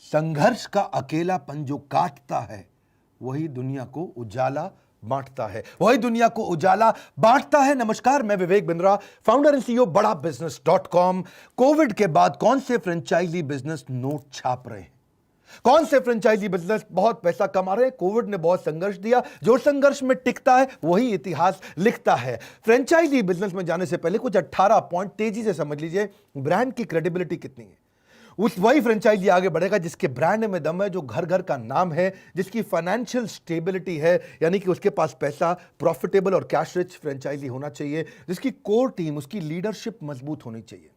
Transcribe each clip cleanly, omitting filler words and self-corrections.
संघर्ष का अकेलापन जो काटता है वही दुनिया को उजाला बांटता है, वही दुनिया को उजाला बांटता है। नमस्कार, मैं Vivek Bindra, founder and CEO बड़ा बिजनेस.com। कोविड के बाद कौन से फ्रेंचाइजी बिजनेस नोट छाप रहे हैं? कौन से फ्रेंचाइजी बिजनेस बहुत पैसा कमा रहे हैं? कोविड ने बहुत संघर्ष दिया, जो संघर्ष में टिकता है वही इतिहास लिखता है। फ्रेंचाइजी बिजनेस में जाने से पहले कुछ 18 पॉइंट तेजी से समझ लीजिए। ब्रांड की क्रेडिबिलिटी कितनी है, उस वही फ्रेंचाइजी आगे बढ़ेगा जिसके ब्रांड में दम है, जो घर घर का नाम है, जिसकी फाइनेंशियल स्टेबिलिटी है, यानी कि उसके पास पैसा, प्रॉफिटेबल और कैश रिच फ्रेंचाइजी होना चाहिए, जिसकी कोर टीम, उसकी लीडरशिप मजबूत होनी चाहिए।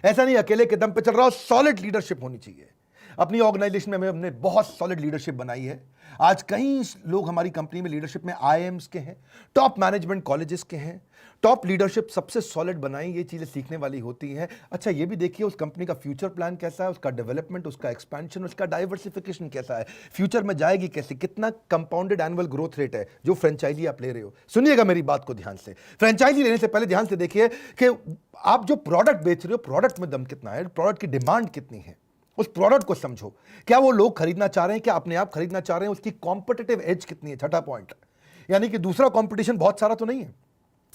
ऐसा नहीं अकेले के दम पे चल रहा हो, सॉलिड लीडरशिप होनी चाहिए। अपनी ऑर्गेनाइजेशन में हमने बहुत सॉलिड लीडरशिप बनाई है। आज कई लोग हमारी कंपनी में लीडरशिप में आईआईएम्स के हैं, टॉप मैनेजमेंट कॉलेजेस के हैं। टॉप लीडरशिप सबसे सॉलिड बनाई, ये चीजें सीखने वाली होती हैं। अच्छा, ये भी देखिए उस कंपनी का फ्यूचर प्लान कैसा है, उसका डेवलपमेंट, उसका एक्सपेंशन, उसका डाइवर्सिफिकेशन कैसा है, फ्यूचर में जाएगी कैसे, कितना कंपाउंडेड एनुअल ग्रोथ रेट है जो फ्रेंचाइजी आप ले रहे हो। सुनिएगा मेरी बात को ध्यान से। फ्रेंचाइजी लेने से पहले ध्यान से देखिए कि आप जो प्रोडक्ट बेच रहे हो, प्रोडक्ट में दम कितना है, प्रोडक्ट की डिमांड कितनी है, उस प्रोडक्ट को समझो। क्या वो लोग खरीदना चाह रहे हैं, क्या अपने आप खरीदना चाह रहे हैं, उसकी कॉम्पिटिटिव एज कितनी है। छठा पॉइंट, यानी कि दूसरा कंपटीशन बहुत सारा तो नहीं है।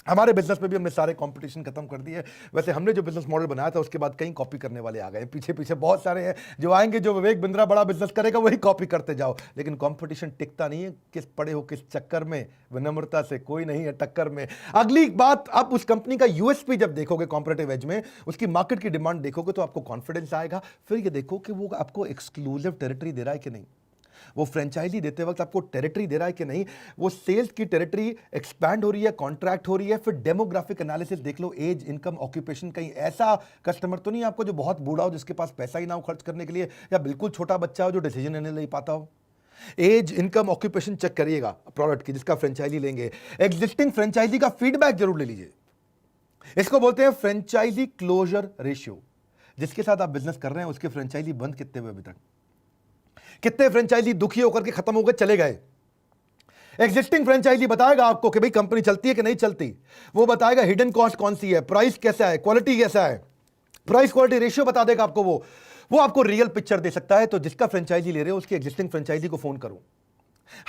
हमारे बिजनेस में भी हमने सारे कंपटीशन खत्म कर दिए। वैसे हमने जो बिजनेस मॉडल बनाया था उसके बाद कई कॉपी करने वाले आ गए, पीछे पीछे बहुत सारे हैं जो आएंगे, जो विवेक बिंद्रा बड़ा बिजनेस करेगा वही कॉपी करते जाओ। लेकिन कंपटीशन टिकता नहीं है। किस पड़े हो किस चक्कर में, विनम्रता से कोई नहीं है टक्कर में। अगली बात, आप उस कंपनी का यूएसपी जब देखोगे कॉम्पिटिटिव एज में, उसकी मार्केट की डिमांड देखोगे तो आपको कॉन्फिडेंस आएगा। फिर ये देखो कि वो आपको एक्सक्लूसिव टेरिटरी दे रहा है कि नहीं, वो फ्रेंचाइजी देते वक्त आपको टेरिटरी दे रहा है कि नहीं, वो सेल्स की टेरिटरी एक्सपैंड हो रही है, कॉन्ट्रैक्ट हो रही है। फिर डेमोग्राफिक एनालिसिस देख लो, एज, इनकम, ऑक्यूपेशन। कहीं ऐसा कस्टमर तो नहीं आपको जो बहुत बूढ़ा हो, जिसके पास पैसा ही ना हो खर्च करने के लिए, या बिल्कुल छोटा बच्चा हो जो डिसीजन नहीं ले पाता हो। एज, इनकम, ऑक्यूपेशन चेक करिएगा प्रोडक्ट की जिसका फ्रेंचाइजी लेंगे। एग्जिस्टिंग फ्रेंचाइजी का फीडबैक जरूर ले लीजिए। इसको बोलते हैं फ्रेंचाइजी क्लोजर रेशियो। जिसके साथ आप बिजनेस कर रहे हैं उसके फ्रेंचाइजी बंद कितने हुए अभी तक, कितने फ्रेंचाइजी दुखी होकर के खत्म हो गए, चले गए। एग्जिस्टिंग फ्रेंचाइजी बताएगा आपको कि भाई कंपनी चलती है कि नहीं चलती। वो बताएगा हिडन कॉस्ट कौन सी है, प्राइस कैसा है, क्वालिटी कैसा है, प्राइस क्वालिटी रेशियो बता देगा आपको। वो आपको रियल पिक्चर दे सकता है। तो जिसका फ्रेंचाइजी ले रहे हो उसकी एग्जिस्टिंग फ्रेंचाइजी को फोन करो।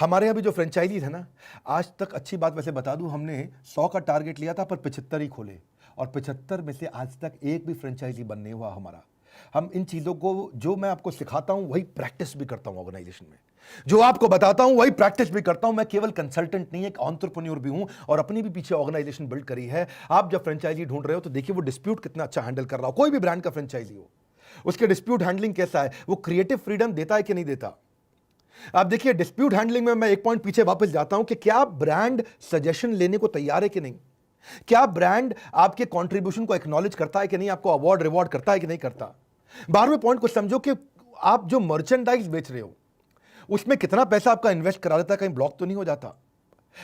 हमारे यहाँ भी जो फ्रेंचाइजी है ना, आज तक, अच्छी बात वैसे बता दूं, हमने 100 का टारगेट लिया था पर 75 ही खोले, और 75 में से आज तक एक भी फ्रेंचाइजी बन नहीं हुआ हमारा। हम इन चीजों को, जो मैं आपको सिखाता हूं वही प्रैक्टिस भी करता हूं ऑर्गेनाइजेशन में, जो आपको बताता हूं वही प्रैक्टिस भी करता हूं। मैं केवल कंसल्टेंट नहीं, एक एंटरप्रेन्योर भी हूं, और अपनी भी पीछे ऑर्गेनाइजेशन बिल्ड करी है। आप जब फ्रेंचाइजी ढूंढ रहे हो तो देखिए वो डिस्प्यूट कितना अच्छा हैंडल कर रहा हो। कोई भी ब्रांड का फ्रेंचाइजी हो, उसके डिस्प्यूट हैंडलिंग कैसा है, वो क्रिएटिव फ्रीडम देता है कि नहीं देता। आप देखिए डिस्प्यूट हैंडलिंग में मैं एक पॉइंट पीछे वापस जाता हूं कि क्या ब्रांड सजेशन लेने को तैयार है कि नहीं, क्या ब्रांड आपके कंट्रीब्यूशन को एक्नॉलेज करता है कि नहीं, आपको अवार्ड रिवॉर्ड करता है कि नहीं करता। 12वें पॉइंट को समझो कि आप जो मर्चेंडाइज बेच रहे हो उसमें कितना पैसा आपका इन्वेस्ट करा देता है, कहीं ब्लॉक तो नहीं हो जाता।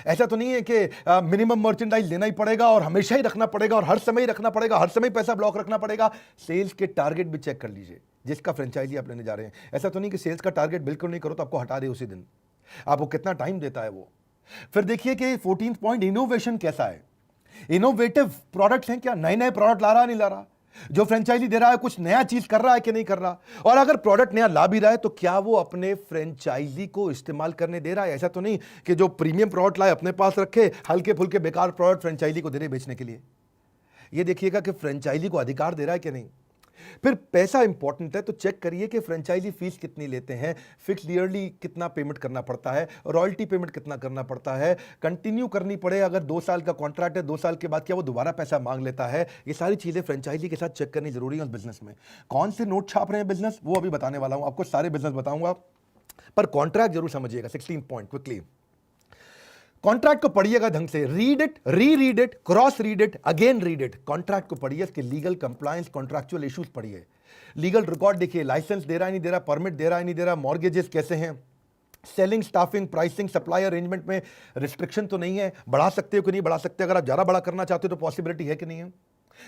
ऐसा तो नहीं है कि मिनिमम मर्चेंडाइज लेना ही पड़ेगा और हमेशा ही रखना पड़ेगा और हर समय ही रखना पड़ेगा, हर समय पैसा ब्लॉक रखना पड़ेगा। सेल्स के टारगेट भी चेक कर लीजिए जिसका फ्रेंचाइजी आप लेने जा रहे हैं। ऐसा तो नहीं कि सेल्स का टारगेट बिल्कुल नहीं करो तो आपको हटा दे उसी दिन। आपको कितना टाइम देता है वो। फिर देखिए कि 14 पॉइंट, इनोवेशन कैसा है। इनोवेटिव प्रोडक्ट्स हैं क्या, नए नए प्रोडक्ट ला रहा नहीं ला रहा, जो फ्रेंचाइजी दे रहा है कुछ नया चीज कर रहा है कि नहीं कर रहा, और अगर प्रोडक्ट नया ला भी रहा है तो क्या वो अपने फ्रेंचाइजी को इस्तेमाल करने दे रहा है। ऐसा तो नहीं कि जो प्रीमियम प्रोडक्ट लाए अपने पास रखे, हल्के फुल्के बेकार प्रोडक्ट फ्रेंचाइजी को दे रहे बेचने के लिए। ये देखिएगा कि फ्रेंचाइजी को अधिकार दे रहा है कि नहीं। फिर पैसा इंपॉर्टेंट है तो चेक करिए कि फ्रेंचाइजी फीस कितनी लेते हैं, फिक्स ईयरली कितना पेमेंट करना पड़ता है, रॉयल्टी पेमेंट कितना करना पड़ता है, कंटिन्यू करनी पड़े अगर 2 साल का कॉन्ट्रैक्ट है, 2 साल के बाद क्या वो दोबारा पैसा मांग लेता है। ये सारी चीजें फ्रेंचाइजी के साथ चेक करनी जरूरी है उस बिजनेस में। कौन से नोट छाप रहे हैं बिजनेस, वो अभी बताने वाला हूं आपको, सारे बिजनेस बताऊंगा, पर कॉन्ट्रैक्ट जरूर समझिएगा। 16 पॉइंट क्विकली, कॉन्ट्रैक्ट को पढ़िएगा ढंग से, read it, read it, cross read it, again read it. Contract को पढ़िए, इसके लीगल कंप्लायंस, कॉन्ट्रैक्चुअल इश्यूज पढ़िए, लीगल रिकॉर्ड देखिए, लाइसेंस दे रहा है नहीं दे रहा, परमिट दे रहा है नहीं दे रहा, मॉर्गेजेस कैसे हैं, selling, staffing, pricing, supply arrangement में रिस्ट्रिक्शन तो नहीं है, बढ़ा सकते हो कि नहीं बढ़ा सकते, अगर आप ज़्यादा बड़ा करना चाहते हो तो पॉसिबिलिटी है कि नहीं है।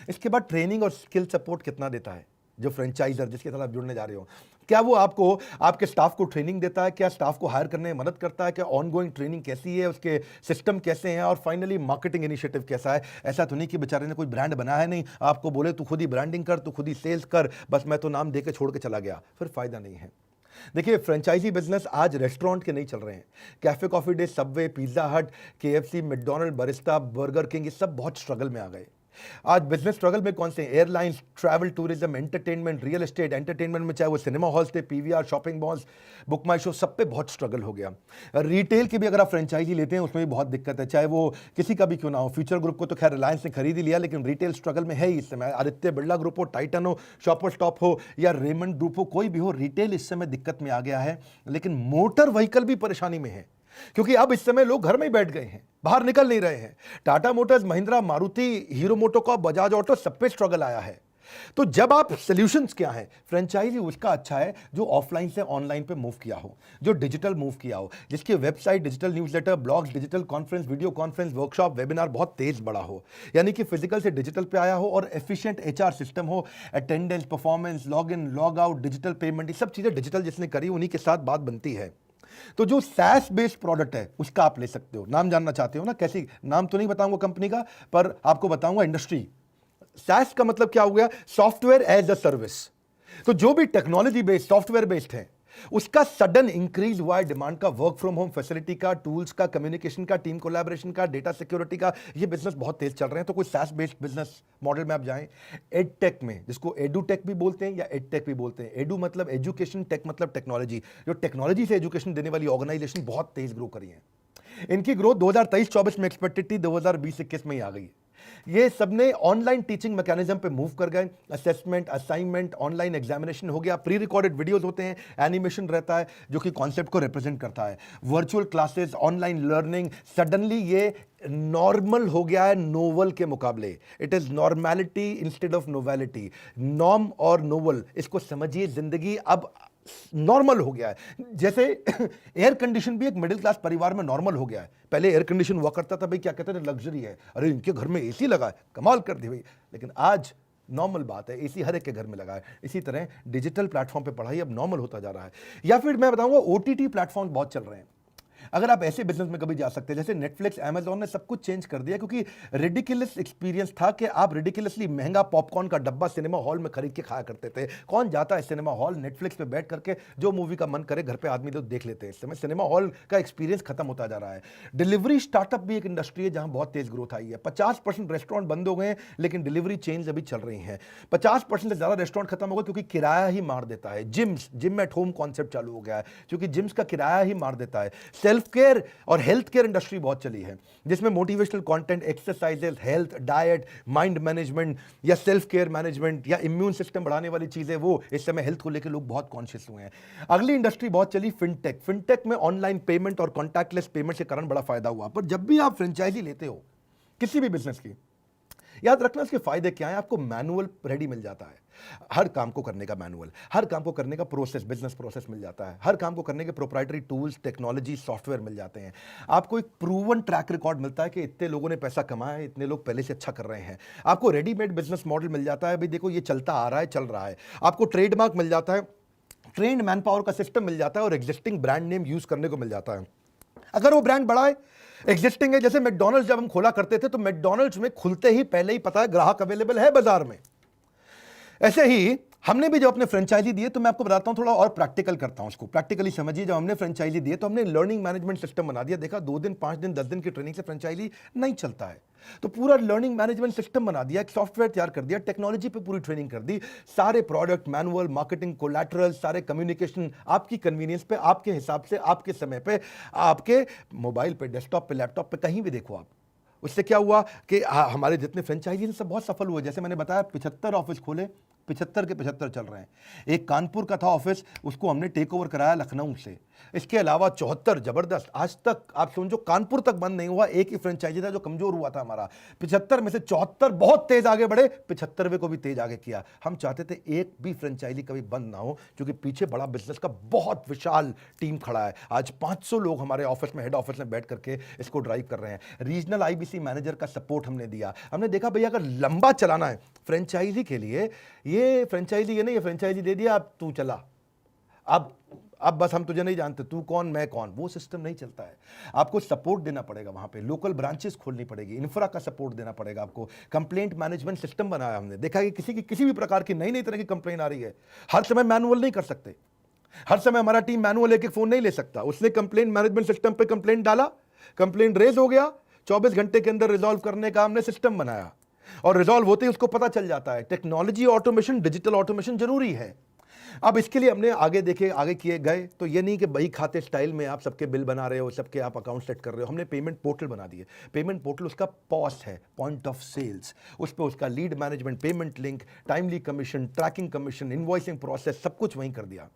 इसके बाद ट्रेनिंग और स्किल सपोर्ट कितना देता है जो फ्रेंचाइजर जिसके साथ आप जुड़ने जा रहे हो, क्या वो आपको, आपके स्टाफ को ट्रेनिंग देता है, क्या स्टाफ को हायर करने में मदद करता है, क्या ऑनगोइंग ट्रेनिंग कैसी है, उसके सिस्टम कैसे हैं, और फाइनली मार्केटिंग इनिशिएटिव कैसा है। ऐसा तो नहीं कि बेचारे ने कोई ब्रांड बनाया है नहीं, आपको बोले तू खुद ही ब्रांडिंग कर, तू खुद ही सेल्स कर, बस मैं तो नाम दे के छोड़ के चला गया, फिर फायदा नहीं है। देखिए, फ्रेंचाइजी बिजनेस आज रेस्टोरेंट के नहीं चल रहे हैं। Cafe Coffee Day, Subway, Pizza Hut, KFC, McDonald, Barista, Burger King, ये सब बहुत स्ट्रगल में आ गए। आज बिजनेस स्ट्रगल में कौन से? Airlines, travel tourism, entertainment, real estate. Entertainment में चाहे वो सिनेमा हॉल्स थे, पीवीआर, शॉपिंग मॉल्स, बुक माई शो, सब पे बहुत स्ट्रगल हो गया। रिटेल की भी अगर आप फ्रेंचाइजी लेते हैं उसमें भी बहुत दिक्कत है, चाहे वो किसी का भी क्यों ना हो। फ्यूचर ग्रुप को तो खैर रिलायंस ने खरीद ही लिया, लेकिन रिटेल स्ट्रगल में है ही इस समय। आदित्य बिरला ग्रुप हो, टाइटन हो, शॉपर स्टॉप हो या रेमंड ग्रुप हो, कोई भी हो, रिटेल इस समय दिक्कत में आ गया है। लेकिन मोटर व्हीकल भी परेशानी में है, क्योंकि अब इस समय लोग घर में ही बैठ गए हैं, बाहर निकल नहीं रहे हैं। Tata Motors, Mahindra, Maruti, hero MotoCorp, Bajaj auto, सब पे स्ट्रगल आया है। तो जब आप सॉल्यूशंस क्या है, फ्रेंचाइजी उसका अच्छा है जो ऑफलाइन से ऑनलाइन पे मूव किया हो, जो डिजिटल मूव किया हो, जिसकी website, digital newsletter, blogs, digital conference, video conference, workshop, webinar बहुत तेज बड़ा हो, यानी कि फिजिकल से डिजिटल पे आया हो, और एफिशिएंट एचआर सिस्टम हो, attendance, performance, log in, log out, digital payment, ये सब चीजें डिजिटल जिसने करी उन्हीं के साथ बात बनती है। तो जो सैस बेस्ड प्रोडक्ट है उसका आप ले सकते हो। नाम जानना चाहते हो ना? कैसी? नाम तो नहीं बताऊंगा कंपनी का, पर आपको बताऊंगा इंडस्ट्री। सैस का मतलब क्या हो गया? Software as a service. तो जो भी टेक्नोलॉजी बेस्ड, सॉफ्टवेयर बेस्ड है, उसका सडन इंक्रीज हुआ है डिमांड का, वर्क फ्रॉम होम फैसिलिटी का, टूल्स का, कम्युनिकेशन का, टीम कोलैबोरेशन का, डेटा सिक्योरिटी का। ये बिजनेस बहुत तेज चल रहे हैं। तो कोई सैस बेस्ड बिजनेस मॉडल में आप जाएं। एडटेक में, जिसको एडुटेक भी बोलते हैं या एडटेक भी बोलते हैं, एडू मतलब एजुकेशन, टेक मतलब टेक्नोलॉजी, जो टेक्नोलॉजी से एजुकेशन देने वाली ऑर्गेनाइजेशन बहुत तेज ग्रो करी है। इनकी ग्रोथ 2023-24 में एक्सपेक्टेड थी, 2020-21 में ही आ गई। ये सबने ऑनलाइन टीचिंग मैकेनिज्म पे मूव कर गए। असेसमेंट, असाइनमेंट, ऑनलाइन एग्जामिनेशन हो गया, प्री रिकॉर्डेड वीडियोस होते हैं, एनिमेशन रहता है जो कि कॉन्सेप्ट को रिप्रेजेंट करता है, virtual classes, online learning. Suddenly ये नॉर्मल हो गया है नोवल के मुकाबले। It is normality instead of novelty. Norm और नोवल, इसको समझिए, जिंदगी अब नॉर्मल हो गया है। जैसे एयर कंडीशन भी एक मिडिल क्लास परिवार में नॉर्मल हो गया है। पहले एयर कंडीशन हुआ करता था, भाई क्या कहते थे, लग्जरी है, अरे इनके घर में एसी लगा है, कमाल कर दी भाई। लेकिन आज नॉर्मल बात है, एसी हर एक के घर में लगा है। इसी तरह डिजिटल प्लेटफॉर्म पे पढ़ाई अब नॉर्मल होता जा रहा है। या फिर मैं बताऊंगा, ओटीटी प्लेटफॉर्म बहुत चल रहे हैं। अगर आप ऐसे बिजनेस में कभी जा सकते हैं, जैसे नेटफ्लिक्स, अमेजॉन ने सब कुछ चेंज कर दिया, क्योंकि रिडिकुलस एक्सपीरियंस था कि आप रिडिकुलसली महंगा पॉपकॉर्न का डब्बा सिनेमा हॉल में खरीद के खाया करते थे। कौन जाता है सिनेमा हॉल? नेटफ्लिक्स पे बैठ करके जो मूवी का मन करे घर पे आदमी तो देख लेते हैं। इस समय सिनेमा हॉल का एक्सपीरियंस खत्म होता जा रहा है। डिलीवरी स्टार्टअप भी एक इंडस्ट्री है जहां बहुत तेज ग्रोथ आई है। 50% रेस्टोरेंट बंद हो गए हैं, लेकिन डिलीवरी चेन्स अभी चल रही हैं। 50% से ज्यादा रेस्टोरेंट खत्म हो गए क्योंकि किराया ही मार देता है। जिम एट होम कॉन्सेप्ट चालू हो गया है, क्योंकि जिम्स का किराया ही मार देता है। सेल्फ केयर और हेल्थ केयर इंडस्ट्री बहुत चली है, जिसमें motivational content, exercises, health, diet, mind management या सेल्फ केयर मैनेजमेंट या इम्यून सिस्टम बढ़ाने वाली चीजें, वो इस समय हेल्थ को लेकर लोग बहुत कॉन्शियस हुए हैं। अगली इंडस्ट्री बहुत चली फिनटेक। फिनटेक में ऑनलाइन पेमेंट और कॉन्टैक्टलेस पेमेंट के कारण बड़ा फायदा हुआ। पर जब भी आप फ्रेंचाइजी लेते हो किसी भी बिजनेस की, याद रखना इसके फायदे क्या है। आपको मैनुअल रेडी मिल जाता है, हर काम को करने का मैनुअल, हर काम को करने का प्रोसेस, बिजनेस प्रोसेस मिल जाता है, हर काम को करने के प्रोप्राइटरी टूल्स, टेक्नोलॉजी, सॉफ्टवेयर मिल जाते हैं। आपको एक प्रूवन ट्रैक रिकॉर्ड मिलता है कि इतने लोगों ने पैसा कमाया है, इतने लोग पहले से अच्छा कर रहे हैं। आपको रेडीमेड बिजनेस मॉडल मिल जाता है, भाई देखो ये चलता आ रहा है, चल रहा है। आपको ट्रेडमार्क मिल जाता है, ट्रेंड मैन पावर का सिस्टम मिल जाता है, और एग्जिस्टिंग ब्रांड नेम यूज करने को मिल जाता है। अगर वो ब्रांड बड़ा है, एग्जिस्टिंग है, जैसे मैकडॉनल्ड्स जब हम खोला करते थे तो मैकडॉनल्ड्स में खुलते ही पहले ही पता है ग्राहक अवेलेबल है बाजार में। ऐसे ही हमने भी जब अपने फ्रेंचाइजी दिए, तो मैं आपको बताता हूं, थोड़ा और प्रैक्टिकल करता हूं उसको, प्रैक्टिकली समझिए। जब हमने फ्रेंचाइजी दिए तो हमने लर्निंग मैनेजमेंट सिस्टम बना दिया। देखा 2 दिन, 5 दिन, 10 दिन की ट्रेनिंग से फ्रेंचाइजी नहीं चलता है, तो पूरा लर्निंग मैनेजमेंट सिस्टम बना दिया, एक सॉफ्टवेयर तैयार कर दिया, टेक्नोलॉजी पे पूरी ट्रेनिंग कर दी। सारे प्रोडक्ट, मैनुअल, मार्केटिंग, कोलैटरल, सारे कम्युनिकेशन आपकी कन्वीनियंस पे, आपके हिसाब से, आपके समय पे, आपके मोबाइल पे, डेस्कटॉप पे, लैपटॉप पे, कहीं भी देखो आप। उससे क्या हुआ कि हमारे जितने फ्रेंचाइजी सब बहुत सफल हुए। जैसे मैंने बताया 75 ऑफिस खोले, 75 के 75 चल रहे हैं। एक कानपुर का था ऑफिस, उसको हमने टेक ओवर कराया लखनऊ से। इसके अलावा 74 जबरदस्त, आज तक आप समझो कानपुर तक बंद नहीं हुआ। एक ही फ्रेंचाइजी था जो कमजोर हुआ था हमारा। 75 में से 74 बहुत तेज आगे बढ़े, 75वें को भी तेज आगे किया। हम चाहते थे एक भी फ्रेंचाइजी कभी बंद ना हो, क्योंकि पीछे बड़ा बिजनेस का बहुत विशाल टीम खड़ा है। आज 500 लोग हमारे ऑफिस में, हेड ऑफिस में बैठ करके इसको ड्राइव कर रहे हैं। रीजनल आईबीसी मैनेजर का सपोर्ट हमने दिया। हमने देखा भैया अगर लंबा चलाना है फ्रेंचाइजी के लिए, ये फ्रेंचाइजी ये नहीं है फ्रेंचाइजी दे दिया अब तू चला, अब बस हम तुझे नहीं जानते, तू कौन मैं कौन, वो सिस्टम नहीं चलता है। आपको सपोर्ट देना पड़ेगा, वहां पे लोकल ब्रांचेस खोलनी पड़ेगी, इंफ्रा का सपोर्ट देना पड़ेगा आपको। कंप्लेंट मैनेजमेंट सिस्टम बनाया हमने। देखा कि किसी भी प्रकार की नई तरह की कंप्लेंट आ रही है, हर समय मैनुअल नहीं कर सकते। हर समय हमारा टीम मैनुअल एक एक फोन नहीं ले सकता। उसने कंप्लेंट मैनेजमेंट सिस्टम पे कंप्लेंट डाला, कंप्लेंट रेज हो गया, 24 घंटे के अंदर रिजॉल्व करने का हमने सिस्टम बनाया और रिजॉल्व होते ही उसको पता चल जाता है। टेक्नोलॉजी ऑटोमेशन, डिजिटल ऑटोमेशन जरूरी है। अब इसके लिए हमने आगे किए गए तो ये नहीं कि बही खाते स्टाइल में आप सबके बिल बना रहे हो, सबके आप अकाउंट सेट कर रहे हो। हमने पेमेंट पोर्टल बना दिए। पेमेंट पोर्टल उसका पॉस है, पॉइंट ऑफ सेल्स। उस पर उसका lead management, payment link, timely commission, tracking commission, invoicing process, सब कुछ वहीं कर दिया।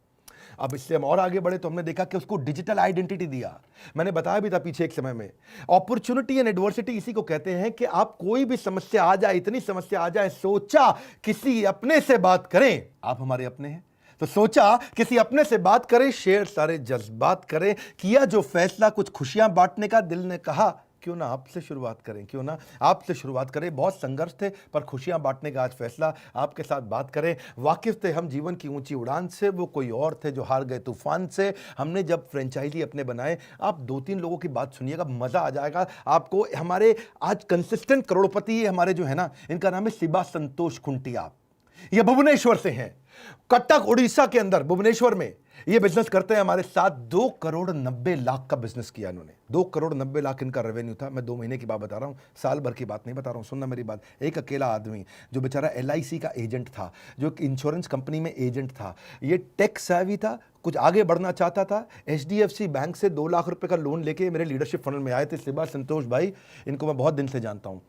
अब इससे हम और आगे बढ़े तो हमने देखा कि उसको डिजिटल आइडेंटिटी दिया। मैंने बताया भी था पीछे एक समय में, अपॉर्चुनिटी एंड एडवर्सिटी इसी को कहते हैं कि आप कोई भी समस्या आ जाए, इतनी समस्या आ जाए, सोचा किसी अपने से बात करें। आप हमारे अपने हैं तो सोचा किसी अपने से बात करें, शेयर सारे जज्बात करें, किया जो फैसला कुछ खुशियां बांटने का, दिल ने कहा क्यों ना आपसे शुरुआत करें, क्यों ना आपसे शुरुआत करें। बहुत संघर्ष थे पर खुशियां बांटने का आज फैसला, आपके साथ बात करें। वाकिफ थे हम जीवन की ऊंची उड़ान से, वो कोई और थे जो हार गए तूफान से। हमने जब फ्रेंचाइजी अपने बनाए, आप 2-3 लोगों की बात सुनिएगा, मजा आ जाएगा आपको। हमारे आज कंसिस्टेंट करोड़पति हमारे जो है ना, इनका नाम है शिबा संतोष खुंटिया। ये भुवनेश्वर से हैं, कटक उड़ीसा के अंदर भुवनेश्वर में ये बिजनेस करते हैं हमारे साथ। 2 करोड़ 90 लाख का बिजनेस किया इन्होंने। 2 करोड़ 90 लाख इनका रेवेन्यू था। मैं 2 महीने की बात बता रहा हूं, साल भर की बात नहीं बता रहा हूं। सुनना मेरी बात। एक अकेला आदमी जो बेचारा LIC का एजेंट था, जो एक इंश्योरेंस कंपनी में एजेंट था, ये टेक सेवी था, कुछ आगे बढ़ना चाहता था। HDFC बैंक से 2 लाख रुपए का लोन लेके मेरे लीडरशिप फनल में आए थे। शिबा संतोष भाई, इनको मैं बहुत दिन से जानता हूं।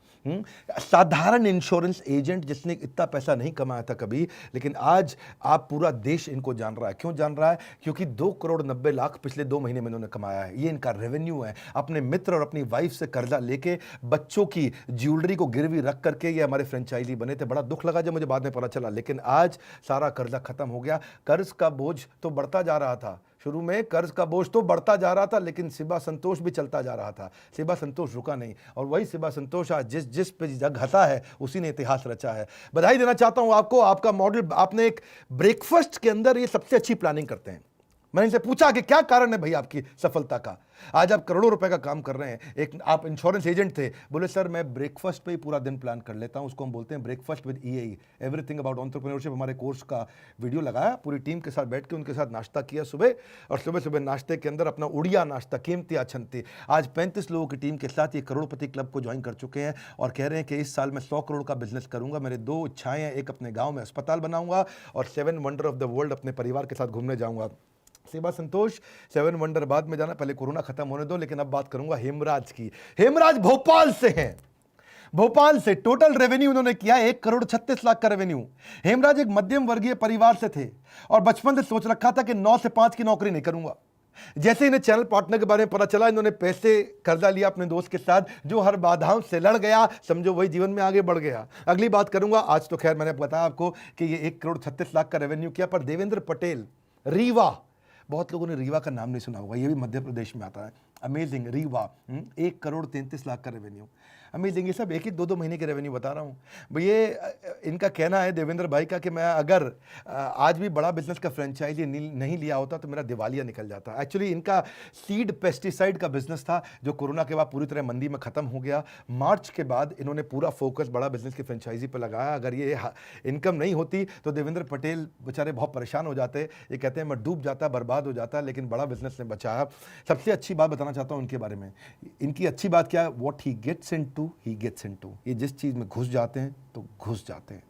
साधारण इंश्योरेंस एजेंट जिसने इतना पैसा नहीं कमाया था कभी, लेकिन आज आप पूरा देश इनको जान रहा है। क्यों जान रहा है? क्योंकि 2 करोड़ 90 लाख पिछले 2 महीने में इन्होंने कमाया है। ये इनका रेवेन्यू है। अपने मित्र और अपनी वाइफ से कर्जा लेके, बच्चों की ज्वेलरी को गिरवी रख करके ये हमारे फ्रेंचाइजी बने थे। बड़ा दुख लगा जब मुझे बाद में पता चला, लेकिन आज सारा कर्जा खत्म हो गया। कर्ज का बोझ तो बढ़ता जा रहा था, शुरू में कर्ज का बोझ तो बढ़ता जा रहा था, लेकिन शिबा संतोष भी चलता जा रहा था। शिबा संतोष रुका नहीं, और वही शिबा संतोष आज जिस पे जग हंसा है उसी ने इतिहास रचा है। बधाई देना चाहता हूं आपको। आपका मॉडल, आपने एक ब्रेकफास्ट के अंदर ये सबसे अच्छी प्लानिंग करते हैं। मैंने इनसे पूछा कि क्या कारण है भाई आपकी सफलता का, आज आप करोड़ों रुपए का काम कर रहे हैं। एक आप इंश्योरेंस एजेंट थे, बोले सर मैं ब्रेकफास्ट पे ही पूरा दिन प्लान कर लेता हूं। उसको हम बोलते हैं breakfast with EAE, everything about entrepreneurship. हमारे कोर्स का वीडियो लगाया, पूरी टीम के साथ बैठ के उनके साथ नाश्ता किया सुबह, और सुबह सुबह नाश्ते के अंदर अपना उड़िया नाश्ता, कीमती अछंती। आज 35 लोगों की टीम के साथ ये करोड़पति क्लब को ज्वाइन कर चुके हैं और कह रहे हैं कि इस साल मैं 100 करोड़ का बिजनेस करूंगा। मेरे 2 इच्छाएं हैं, एक अपने गाँव में अस्पताल बनाऊंगा और 7 वंडर ऑफ द वर्ल्ड अपने परिवार के साथ घूमने जाऊंगा। शिबा संतोष, 7 वंडर बाद में जाना, पहले कोरोना खत्म होने दो। लेकिन अब बात करूंगा हेमराज की। हेमराज भोपाल से हैं, भोपाल से। टोटल रेवेन्यू उन्होंने किया 1 करोड़ 36 लाख का रेवेन्यू। हेमराज एक मध्यम वर्गीय परिवार से थे और बचपन से सोच रखा था कि 9 से 5 की नौकरी नहीं करूंगा। जैसे इन्हें चैनल पार्टनर के बारे में पता चला, इन्होंने पैसे कर्जा लिया अपने दोस्त के साथ, जो हर बाधाओं से लड़ गया, समझो वही जीवन में आगे बढ़ गया। अगली बात करूंगा। आज तो खैर मैंने बताया आपको कि ये 1 करोड़ 36 लाख का रेवेन्यू किया, पर देवेंद्र पटेल, रीवा, बहुत लोगों ने रीवा का नाम नहीं सुना होगा, ये भी मध्य प्रदेश में आता है। अमेजिंग, रीवा, 1 करोड़ 33 लाख का रेवेन्यू। अमेजिंग। ये सब 1-1, 2-2 महीने के रेवेन्यू बता रहा हूँ। ये इनका कहना है देवेंद्र भाई का कि मैं अगर आज भी बड़ा बिजनेस का फ्रेंचाइजी नहीं लिया होता तो मेरा दिवालिया निकल जाता। एक्चुअली इनका सीड पेस्टिसाइड का बिजनेस था, जो कोरोना के बाद पूरी तरह मंदी में खत्म हो गया। मार्च के बाद इन्होंने पूरा फोकस बड़ा बिजनेस की फ्रेंचाइजी पर लगाया। अगर ये इनकम नहीं होती तो देवेंद्र पटेल बेचारे बहुत परेशान हो जाते। ये कहते हैं मैं डूब जाता, बर्बाद हो जाता, लेकिन बड़ा बिजनेस ने बचाया। सबसे अच्छी बात बताना चाहता हूँ उनके बारे में। इनकी अच्छी बात क्या है? What he gets into he gets into. ये जिस चीज़ में घुस जाते हैं तो घुस जाते हैं।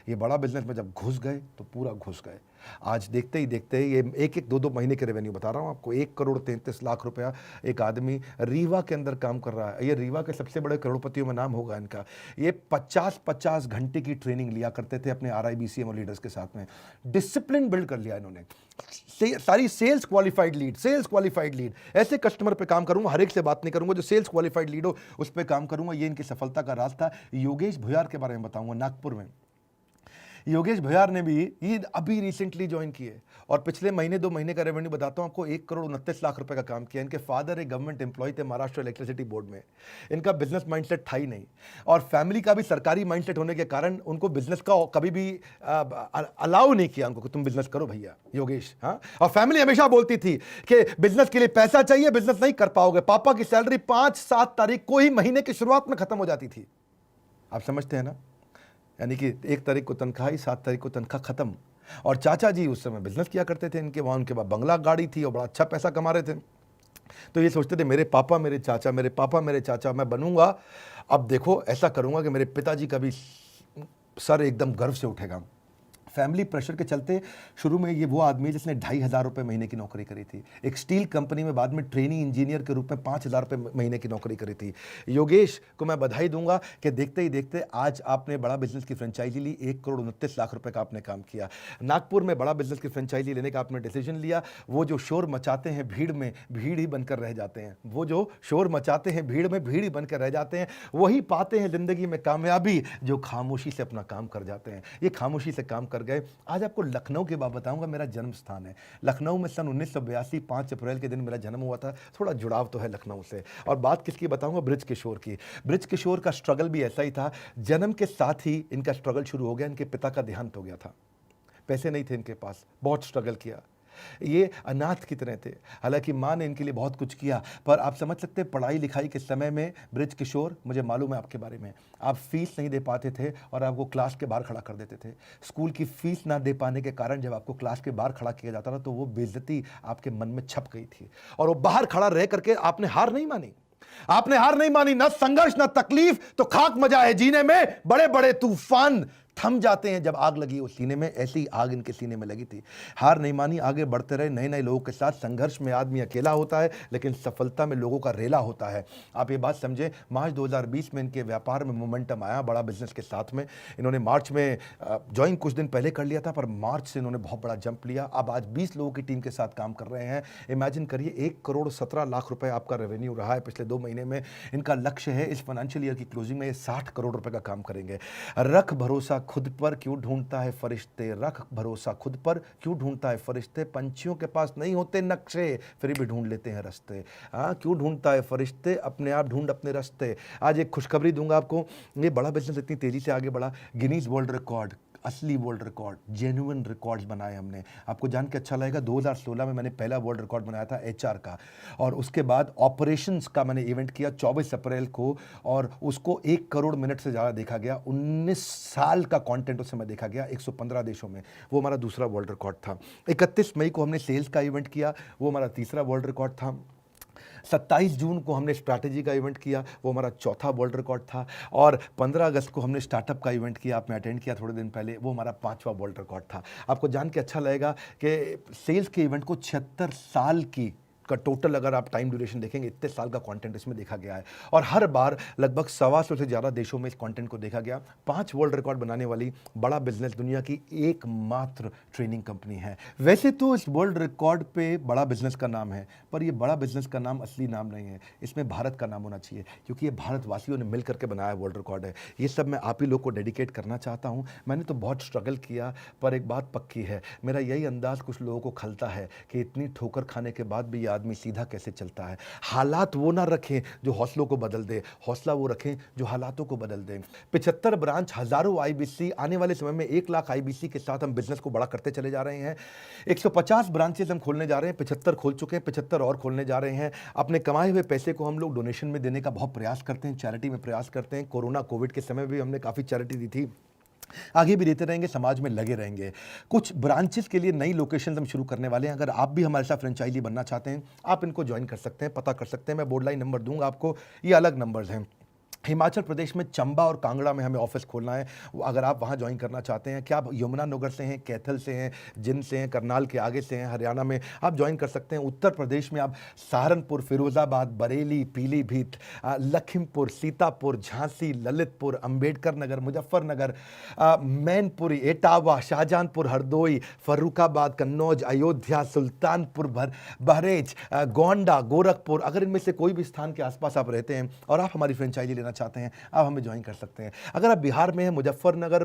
ये बड़ा बिजनेस में जब घुस गए तो पूरा घुस गए। आज देखते ही देखते ये 1-1, 2-2 महीने के रेवेन्यू बता रहा हूँ आपको। 1 करोड़ 33 लाख रुपया एक आदमी रीवा के अंदर काम कर रहा है। ये रीवा के सबसे बड़े करोड़पतियों में नाम होगा इनका। ये 50-50 घंटे की ट्रेनिंग लिया करते थे अपने RIBCM और लीडर्स के साथ में। डिसिप्लिन बिल्ड कर लिया इन्होंने। सारी सेल्स क्वालिफाइड लीड, ऐसे कस्टमर पे काम करूंगा। हर एक से बात नहीं करूंगा, जो सेल्स क्वालिफाइड लीड हो उस पे काम करूंगा। ये इनकी सफलता का रास्ता। योगेश भुयार के बारे में बताऊंगा, नागपुर में। योगेश भुयार ने भी ये अभी रिसेंटली ज्वाइन किए और पिछले महीने 2 महीने का रेवेन्यू बताता हूं आपको। 1 करोड़ 29 लाख रुपए का काम किया। इनके फादर एक गवर्नमेंट एम्प्लॉय थे महाराष्ट्र इलेक्ट्रिसिटी बोर्ड में। इनका बिजनेस माइंडसेट था ही नहीं, और फैमिली का भी सरकारी माइंडसेट होने के कारण उनको बिजनेस का कभी भी अलाउ नहीं किया उनको कि तुम बिजनेस करो भैया योगेश। हाँ, और फैमिली हमेशा बोलती थी कि बिजनेस के लिए पैसा चाहिए, बिजनेस नहीं कर पाओगे। पापा की सैलरी 5-7 तारीख को ही महीने की शुरुआत में खत्म हो जाती थी। आप समझते हैं ना? यानी कि 1 तारीख को तनख्वाह, 7 तारीख को तनख्वाह खत्म। और चाचा जी उस समय बिजनेस किया करते थे इनके, वहाँ उनके पास बंगला गाड़ी थी और बड़ा अच्छा पैसा कमा रहे थे। तो ये सोचते थे मेरे पापा मेरे चाचा, मेरे पापा मेरे चाचा, मैं बनूंगा, अब देखो ऐसा करूंगा कि मेरे पिताजी का भी सर एकदम गर्व से उठेगा। फैमिली प्रेशर के चलते शुरू में ये वो आदमी है जिसने 2,500 रुपये महीने की नौकरी करी थी, एक स्टील कंपनी में बाद में ट्रेनिंग इंजीनियर के रूप में 5,000 रुपये महीने की नौकरी करी थी। योगेश को मैं बधाई दूंगा कि देखते ही देखते आज आपने बड़ा बिजनेस की फ्रेंचाइजी ली, 1,29,00,000 रुपये का आपने काम किया। नागपुर में बड़ा बिजनेस की फ्रेंचाइजी लेने का आपने डिसीजन लिया। वो जो शोर मचाते हैं भीड़ में, भीड़ ही बनकर रह जाते हैं। वो जो शोर मचाते हैं भीड़ में, भीड़ ही बनकर रह जाते हैं। वही पाते हैं जिंदगी में कामयाबी जो खामोशी से अपना काम कर जाते हैं। ये खामोशी से काम कर गए। आज आपको लखनऊ के बाद बताऊंगा, मेरा जन्म स्थान है लखनऊ में। सन 1982 5 अप्रैल के दिन मेरा जन्म हुआ था। थोड़ा जुड़ाव तो है लखनऊ से। और बात किसकी बताऊंगा? बृज किशोर की। बृज किशोर का स्ट्रगल भी ऐसा ही था। जन्म के साथ ही इनका स्ट्रगल शुरू हो गया। इनके पिता का देहांत हो गया था, पैसे नहीं थे इनके पास, बहुत स्ट्रगल किया। ये अनाथ की तरह थे। हालांकि माँ ने इनके लिए बहुत कुछ किया, पर आप समझ सकते हैं पढ़ाई लिखाई के समय में बृज किशोर, मुझे मालूम है आपके बारे में, आप फीस नहीं दे पाते थे और आपको क्लास के बाहर खड़ा कर देते थे। स्कूल की फीस ना दे पाने के कारण जब आपको क्लास के बाहर खड़ा किया जाता था तो वो बेइज्जती आपके मन में छप गई थी। और वो बाहर खड़ा रह करके आपने हार नहीं मानी। आपने हार नहीं मानी, ना संघर्ष ना तकलीफ, तो खाक मजा है जीने में। बड़े बड़े तूफान थम जाते हैं जब आग लगी हो सीने में, ऐसी आग इनके सीने में लगी थी। हार नहीं मानी, आगे बढ़ते रहे नए नए लोगों के साथ। संघर्ष में आदमी अकेला होता है, लेकिन सफलता में लोगों का रेला होता है। आप ये बात समझें, मार्च 2020 में इनके व्यापार में मोमेंटम आया बड़ा बिजनेस के साथ में। इन्होंने मार्च में ज्वाइन कुछ दिन पहले कर लिया था, पर मार्च से इन्होंने बहुत बड़ा जंप लिया। अब आज 20 लोगों की टीम के साथ काम कर रहे हैं। इमेजिन करिए, 1,17,00,000 रुपए आपका रेवेन्यू रहा है पिछले 2 महीने में। इनका लक्ष्य है इस फाइनेंशियल ईयर की क्लोजिंग में ये 60 करोड़ रुपए का काम करेंगे। रख भरोसा खुद पर, क्यों ढूंढता है फरिश्ते। रख भरोसा खुद पर, क्यों ढूंढता है फरिश्ते। पंछियों के पास नहीं होते नक्शे, फिर भी ढूंढ लेते हैं रास्ते। क्यों ढूंढता है फरिश्ते, अपने आप ढूंढ अपने रास्ते। आज एक खुशखबरी दूंगा आपको, ये बड़ा बिजनेस इतनी तेजी से आगे बढ़ा, गिनीज वर्ल्ड रिकॉर्ड, असली वर्ल्ड रिकॉर्ड, जेन्युइन रिकॉर्ड्स बनाए हमने। आपको जान के अच्छा लगेगा, 2016 में मैंने पहला वर्ल्ड रिकॉर्ड बनाया था एचआर का, और उसके बाद ऑपरेशंस का मैंने इवेंट किया 24 अप्रैल को, और उसको 1 करोड़ मिनट से ज़्यादा देखा गया। 19 साल का कंटेंट उस समय देखा गया 115 देशों में। वो हमारा दूसरा वर्ल्ड रिकॉर्ड था। 31 मई को हमने सेल्स का इवेंट किया, वो हमारा तीसरा वर्ल्ड रिकॉर्ड था। 27 जून को हमने स्ट्रैटेजी का इवेंट किया, वो हमारा चौथा वर्ल्ड रिकॉर्ड था। और 15 अगस्त को हमने स्टार्टअप का इवेंट किया, आपने अटेंड किया थोड़े दिन पहले, वो हमारा 5वां वर्ल्ड रिकॉर्ड था। आपको जान के अच्छा लगेगा कि सेल्स के इवेंट को 76 साल की का टोटल अगर आप टाइम ड्यूरेशन देखेंगे, इतने साल का कंटेंट इसमें देखा गया है। और हर बार लगभग 125 से ज़्यादा देशों में इस कंटेंट को देखा गया। 5 वर्ल्ड रिकॉर्ड बनाने वाली बड़ा बिजनेस दुनिया की एकमात्र ट्रेनिंग कंपनी है। वैसे तो इस वर्ल्ड रिकॉर्ड पे बड़ा बिजनेस का नाम है, पर ये बड़ा बिजनेस का नाम असली नाम नहीं है, इसमें भारत का नाम होना चाहिए, क्योंकि ये भारतवासियों ने मिल करके बनाया वर्ल्ड रिकॉर्ड है। ये सब मैं आप ही लोग को डेडिकेट करना चाहता हूँ। मैंने तो बहुत स्ट्रगल किया, पर एक बात पक्की है, मेरा यही अंदाज कुछ लोगों को खलता है कि इतनी ठोकर खाने के बाद भी ये आदमी सीधा कैसे चलता है। हालात वो ना रखें जो हौसलों को बदल दे, हौसला वो रखें जो हालातों को बदल दें। 75 ब्रांच, हजारों आईबीसी, आने वाले समय में 1 लाख आईबीसी के साथ हम बिजनेस को बड़ा करते चले जा रहे हैं। 150 ब्रांचेस हम खोलने जा रहे हैं, 75 खोल चुके हैं, 75 और खोलने जा रहे हैं। अपने कमाए हुए पैसे को हम लोग डोनेशन में देने का बहुत प्रयास करते हैं, चैरिटी में प्रयास करते हैं। कोरोना कोविड के समय भी हमने काफ़ी चैरिटी दी थी, आगे भी देते रहेंगे, समाज में लगे रहेंगे। कुछ ब्रांचेस के लिए नई लोकेशन हम शुरू करने वाले हैं। अगर आप भी हमारे साथ फ्रेंचाइजी बनना चाहते हैं, आप इनको ज्वाइन कर सकते हैं, पता कर सकते हैं। मैं बोर्ड लाइन नंबर दूंगा आपको, ये अलग नंबर्स हैं। हिमाचल प्रदेश में चंबा और कांगड़ा में हमें ऑफिस खोलना है, अगर आप वहाँ ज्वाइन करना चाहते हैं। क्या आप यमुनानगर से हैं, कैथल से हैं, जिंद से हैं, करनाल के आगे से हैं, हरियाणा में आप ज्वाइन कर सकते हैं। उत्तर प्रदेश में आप सहारनपुर, फिरोजाबाद, बरेली, पीलीभीत, लखीमपुर, सीतापुर, झांसी, ललितपुर, अंबेडकर नगर, मुजफ्फरनगर, मैनपुरी, एटावा, शाहजहांपुर, हरदोई, फर्रुखाबाद, कन्नौज, अयोध्या, सुल्तानपुर, बहरेच, गोंडा, गोरखपुर, अगर इनमें से कोई भी स्थान के आसपास आप रहते हैं और आप हमारी फ्रेंचाइजी लेना चाहते हैं, आप हमें ज्वाइन कर सकते हैं। अगर आप बिहार में हैं, मुजफ्फरनगर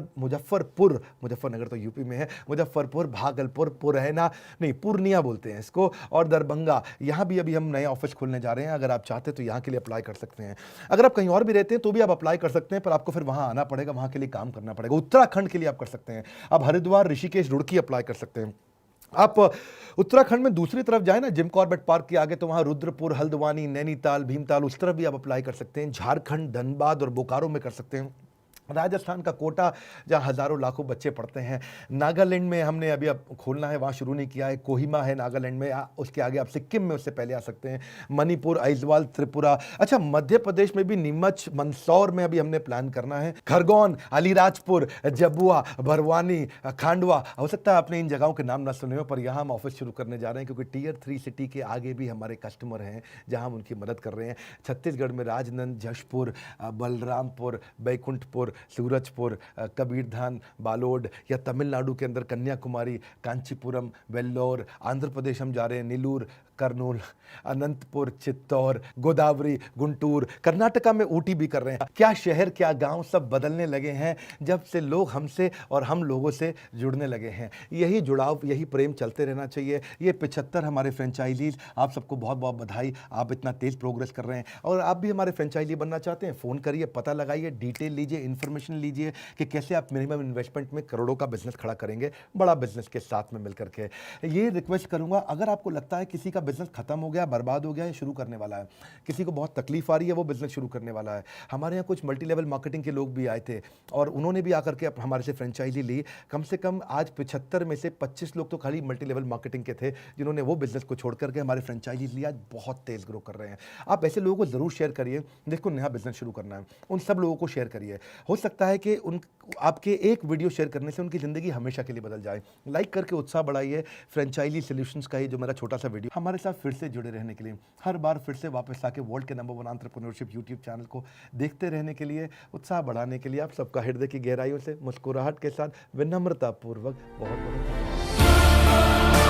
तो यूपी में है, मुजफ्फरपुर, भागलपुर, पुरैना नहीं पूर्णिया बोलते हैं इसको, और दरभंगा, यहाँ भी अभी हम नए ऑफिस खोलने जा रहे हैं। अगर आप चाहते हैं तो यहाँ के लिए अप्लाई कर सकते हैं। अगर आप कहीं और भी रहते हैं तो भी आप अप्लाई कर सकते हैं, पर आपको फिर वहाँ आना पड़ेगा, वहाँ के लिए काम करना पड़ेगा। उत्तराखंड के लिए आप कर सकते हैं, आप हरिद्वार, ऋषिकेश, रुड़की अप्लाई कर सकते हैं। आप उत्तराखंड में दूसरी तरफ जाए ना, जिम कॉर्बेट पार्क के आगे, तो वहाँ रुद्रपुर, हल्द्वानी, नैनीताल, भीमताल, उस तरफ भी आप अप्लाई कर सकते हैं। झारखंड, धनबाद और बोकारो में कर सकते हैं। राजस्थान का कोटा जहाँ हज़ारों लाखों बच्चे पढ़ते हैं। नागालैंड में हमने अभी अब खोलना है, वहाँ शुरू नहीं किया है। कोहिमा है नागालैंड में, उसके आगे आप सिक्किम में उससे पहले आ सकते हैं। मणिपुर, आइजवाल, त्रिपुरा, अच्छा मध्य प्रदेश में भी नीमच, मंदसौर में अभी हमने प्लान करना है। खरगोन, अलीराजपुर, जबुआ, भरवानी, खांडवा, हो सकता है आपने इन जगहों के नाम ना सुने हो, पर यहाँ हम ऑफिस शुरू करने जा रहे हैं क्योंकि टियर 3 सिटी के आगे भी हमारे कस्टमर हैं जहाँ हम उनकी मदद कर रहे हैं। छत्तीसगढ़ में राजनंद, जशपुर, बलरामपुर, बैकुंठपुर, सूरजपुर, कबीरधाम, बालोड, या तमिलनाडु के अंदर कन्याकुमारी, कांचीपुरम, वेल्लोर, आंध्र प्रदेश हम जा रहे हैं नीलूर, कर्नूल, अनंतपुर, चित्तौर, गोदावरी, गुंटूर, कर्नाटका में ऊटी भी कर रहे हैं। क्या शहर क्या गांव सब बदलने लगे हैं जब से लोग हमसे और हम लोगों से जुड़ने लगे हैं। यही जुड़ाव, यही प्रेम चलते रहना चाहिए। ये 75 हमारे फ्रेंचाइजीज, आप सबको बहुत बहुत बधाई, आप इतना तेज प्रोग्रेस कर रहे हैं। और आप भी हमारे फ्रेंचाइजी बनना चाहते हैं, फ़ोन करिए, पता लगाइए, डिटेल लीजिए, इन्फॉर्मेशन लीजिए कि कैसे आप मिनिमम इन्वेस्टमेंट में करोड़ों का बिजनेस खड़ा करेंगे, बड़ा बिजनेस के साथ में मिलकर के। ये रिक्वेस्ट करूंगा, अगर आपको लगता है किसी का बिजनेस खत्म हो गया, बर्बाद हो गया, या शुरू करने वाला है, किसी को बहुत तकलीफ आ रही है, वो बिजनेस शुरू करने वाला है, हमारे यहाँ कुछ मल्टी लेवल मार्केटिंग के लोग भी आए थे और उन्होंने भी आकर के हमारे से फ्रेंचाइजी ली। कम से कम आज 75 में से 25 लोग तो खाली मल्टी लेवल मार्केटिंग के थे जिन्होंने वो बिजनेस को छोड़ करके हमारे फ्रेंचाइजी लिया, आज बहुत तेज ग्रो कर रहे हैं। आप ऐसे लोगों को जरूर शेयर करिए जिसको नया बिजनेस शुरू करना है, उन सब लोगों को शेयर करिए। हो सकता है कि उन आपके एक वीडियो शेयर करने से उनकी ज़िंदगी हमेशा के लिए बदल जाए। लाइक करके उत्साह बढ़ाइए। फ्रेंचाइजी सॉल्यूशंस का ये जो मेरा छोटा सा वीडियो, हमारे साथ फिर से जुड़े रहने के लिए, हर बार फिर से वापस आके वर्ल्ड के नंबर 1 एंटरप्रेन्योरशिप यूट्यूब चैनल को देखते रहने के लिए, उत्साह बढ़ाने के लिए आप सबका हृदय की गहराइयों से मुस्कुराहट के साथ विनम्रता पूर्वक बहुत बहुत